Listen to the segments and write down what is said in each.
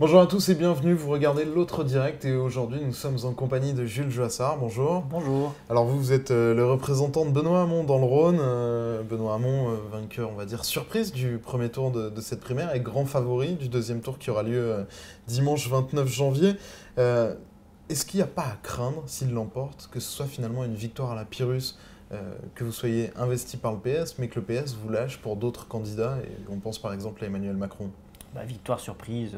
Bonjour à tous et bienvenue, vous regardez l'autre direct et aujourd'hui nous sommes en compagnie de Jules Joassard, bonjour. Bonjour. Alors vous êtes le représentant de Benoît Hamon dans le Rhône, Benoît Hamon vainqueur on va dire surprise du premier tour de cette primaire et grand favori du deuxième tour qui aura lieu dimanche 29 janvier. Est-ce qu'il n'y a pas à craindre s'il l'emporte que ce soit finalement une victoire à la Pyrrhus, que vous soyez investi par le PS mais que le PS vous lâche pour d'autres candidats et on pense par exemple à Emmanuel Macron? Victoire surprise,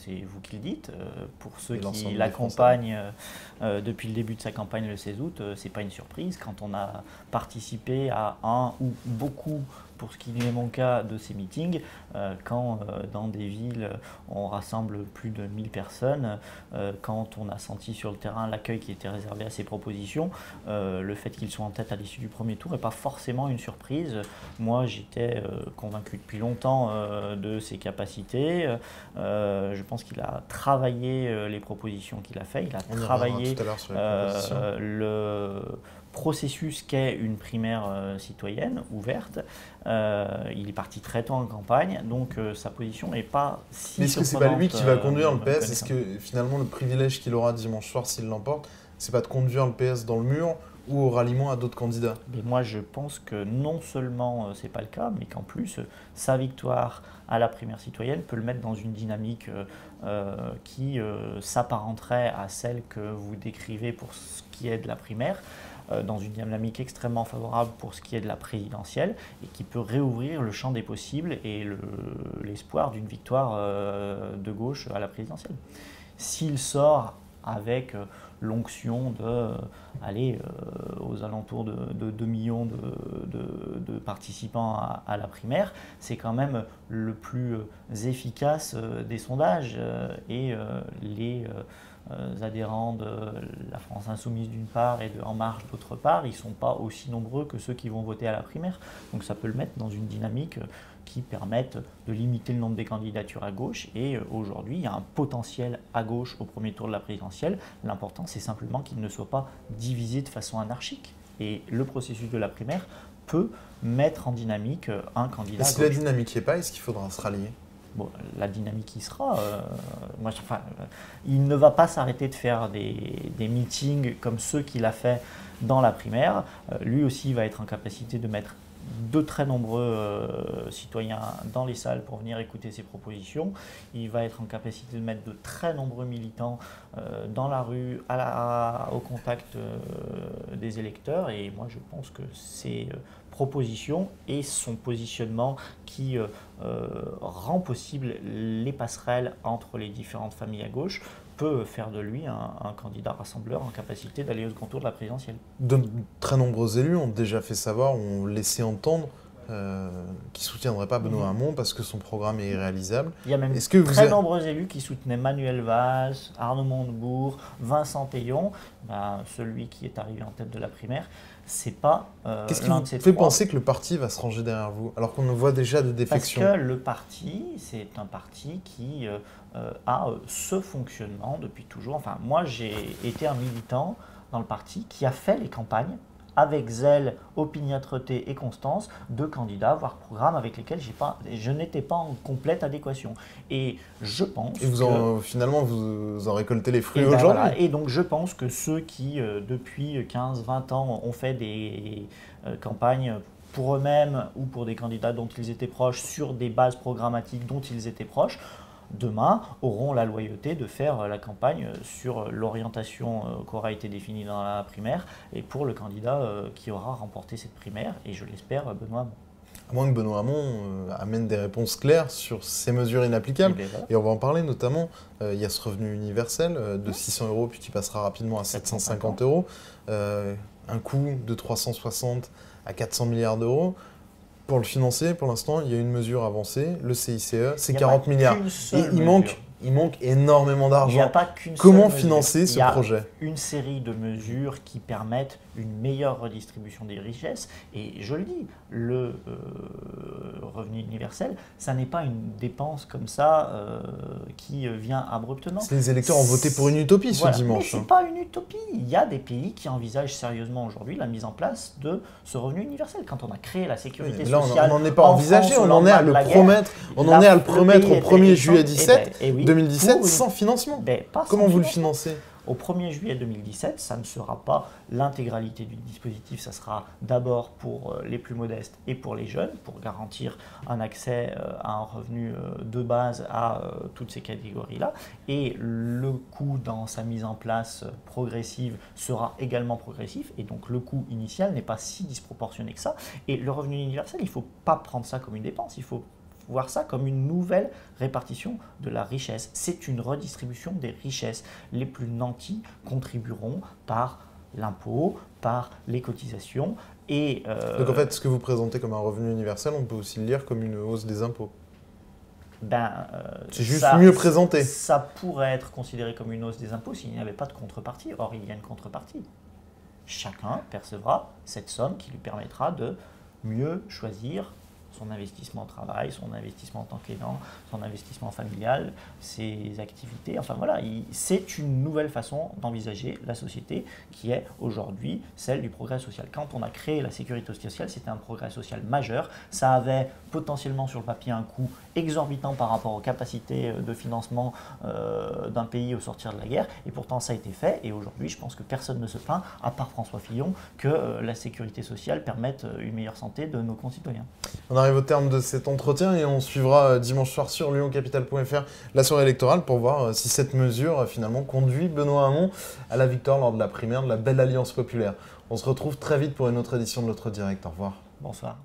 c'est vous qui le dites. Pour ceux Et qui l'ensemble des l'accompagnent depuis le début de sa campagne le 16 août, c'est pas une surprise. Quand on a participé à un ou beaucoup, pour ce qui est mon cas, de ces meetings, quand dans des villes on rassemble plus de 1000 personnes, quand on a senti sur le terrain l'accueil qui était réservé à ces propositions, le fait qu'ils soient en tête à l'issue du premier tour n'est pas forcément une surprise. Moi j'étais convaincu depuis longtemps de ses capacités. Je pense qu'il a travaillé les propositions qu'il a fait. Il a travaillé tout à l'heure sur les propositions. le processus qu'est une primaire citoyenne ouverte. Il est parti très tôt en campagne, donc sa position n'est pas si Mais est-ce que c'est pas lui qui va conduire le PS? Est-ce que finalement le privilège qu'il aura dimanche soir s'il l'emporte, c'est pas de conduire le PS dans le mur ou au ralliement à d'autres candidats? Mais moi je pense que non seulement c'est pas le cas, mais qu'en plus sa victoire à la primaire citoyenne peut le mettre dans une dynamique qui s'apparenterait à celle que vous décrivez pour ce qui est de la primaire, dans une dynamique extrêmement favorable pour ce qui est de la présidentielle et qui peut réouvrir le champ des possibles et l'espoir d'une victoire de gauche à la présidentielle. S'il sort avec l'onction d'aller aux alentours de 2 millions de participants à la primaire, c'est quand même le plus efficace des sondages et les adhérents de la France Insoumise d'une part et de En Marche d'autre part, ils ne sont pas aussi nombreux que ceux qui vont voter à la primaire. Donc ça peut le mettre dans une dynamique qui permette de limiter le nombre des candidatures à gauche. Et aujourd'hui, il y a un potentiel à gauche au premier tour de la présidentielle. L'important, c'est simplement qu'il ne soit pas divisé de façon anarchique. Et le processus de la primaire peut mettre en dynamique un candidat à gauche. Si la dynamique n'y est pas, est-ce qu'il faudra se rallier? Bon, la dynamique y sera. Il ne va pas s'arrêter de faire des meetings comme ceux qu'il a fait dans la primaire. Lui aussi va être en capacité de mettre de très nombreux citoyens dans les salles pour venir écouter ses propositions. Il va être en capacité de mettre de très nombreux militants dans la rue, au contact des électeurs. Et moi, je pense que ces propositions et son positionnement qui rend possible les passerelles entre les différentes familles à gauche peut faire de lui un candidat rassembleur en capacité d'aller au second tour de la présidentielle. De très nombreux élus ont déjà fait savoir, ont laissé entendre qu'ils ne soutiendraient pas Benoît Hamon parce que son programme est irréalisable. Il y a même très nombreux élus qui soutenaient Manuel Valls, Arnaud Montebourg, Vincent Peillon, celui qui est arrivé en tête de la primaire. C'est pas Qu'est-ce qui vous fait penser que le parti va se ranger derrière vous, alors qu'on voit déjà des défections? Parce que le parti, c'est un parti qui a ce fonctionnement depuis toujours. Enfin, moi, j'ai été un militant dans le parti qui a fait les campagnes avec zèle, opiniâtreté et constance de candidats, voire programmes avec lesquels je n'étais pas en complète adéquation. Et je pense finalement, vous en récoltez les fruits aujourd'hui. Voilà. Et donc, je pense que ceux qui, depuis 15-20 ans, ont fait des campagnes pour eux-mêmes ou pour des candidats dont ils étaient proches, sur des bases programmatiques dont ils étaient proches, demain auront la loyauté de faire la campagne sur l'orientation qu'aura été définie dans la primaire et pour le candidat qui aura remporté cette primaire, et je l'espère, Benoît Hamon. À moins que Benoît Hamon amène des réponses claires sur ces mesures inapplicables. Et on va en parler notamment, il y a ce revenu universel de 600 €, puis qui passera rapidement à 750 €, un coût de 360 à 400 milliards d'euros. Pour le financer, pour l'instant, il y a une mesure avancée, le CICE, c'est 40 milliards. Il manque énormément d'argent. Il n'y a pas qu'une Comment seule financer mesure. ce projet? Il y a une série de mesures qui permettent une meilleure redistribution des richesses. Et je le dis, le revenu universel, ça n'est pas une dépense comme ça qui vient abruptement. Les électeurs ont voté pour une utopie ce dimanche. Mais ce n'est pas une utopie. Il y a des pays qui envisagent sérieusement aujourd'hui la mise en place de ce revenu universel. Quand on a créé la sécurité sociale, on n'en est pas envisagé, on en est à le promettre On en est à le promettre au 1er juillet oui, 2017 sans financement. Comment vous le financez? Au 1er juillet 2017, ça ne sera pas l'intégralité du dispositif, ça sera d'abord pour les plus modestes et pour les jeunes, pour garantir un accès à un revenu de base à toutes ces catégories-là. Et le coût dans sa mise en place progressive sera également progressif, et donc le coût initial n'est pas si disproportionné que ça. Et le revenu universel, il ne faut pas prendre ça comme une dépense, il faut voir ça comme une nouvelle répartition de la richesse. C'est une redistribution des richesses. Les plus nantis contribueront par l'impôt, par les cotisations. Donc en fait, ce que vous présentez comme un revenu universel, on peut aussi le lire comme une hausse des impôts. C'est juste mieux présenté. Ça pourrait être considéré comme une hausse des impôts s'il n'y avait pas de contrepartie. Or, il y a une contrepartie. Chacun percevra cette somme qui lui permettra de mieux choisir son investissement au travail, son investissement en tant qu'aidant, son investissement familial, ses activités. Enfin voilà, c'est une nouvelle façon d'envisager la société qui est aujourd'hui celle du progrès social. Quand on a créé la sécurité sociale, c'était un progrès social majeur. Ça avait potentiellement sur le papier un coût exorbitant par rapport aux capacités de financement d'un pays au sortir de la guerre. Et pourtant, ça a été fait. Et aujourd'hui, je pense que personne ne se plaint, à part François Fillon, que la sécurité sociale permette une meilleure santé de nos concitoyens. On arrive au terme de cet entretien et on suivra dimanche soir sur lyoncapital.fr la soirée électorale pour voir si cette mesure finalement conduit Benoît Hamon à la victoire lors de la primaire de la belle alliance populaire. On se retrouve très vite pour une autre édition de notre direct. Au revoir. Bonsoir.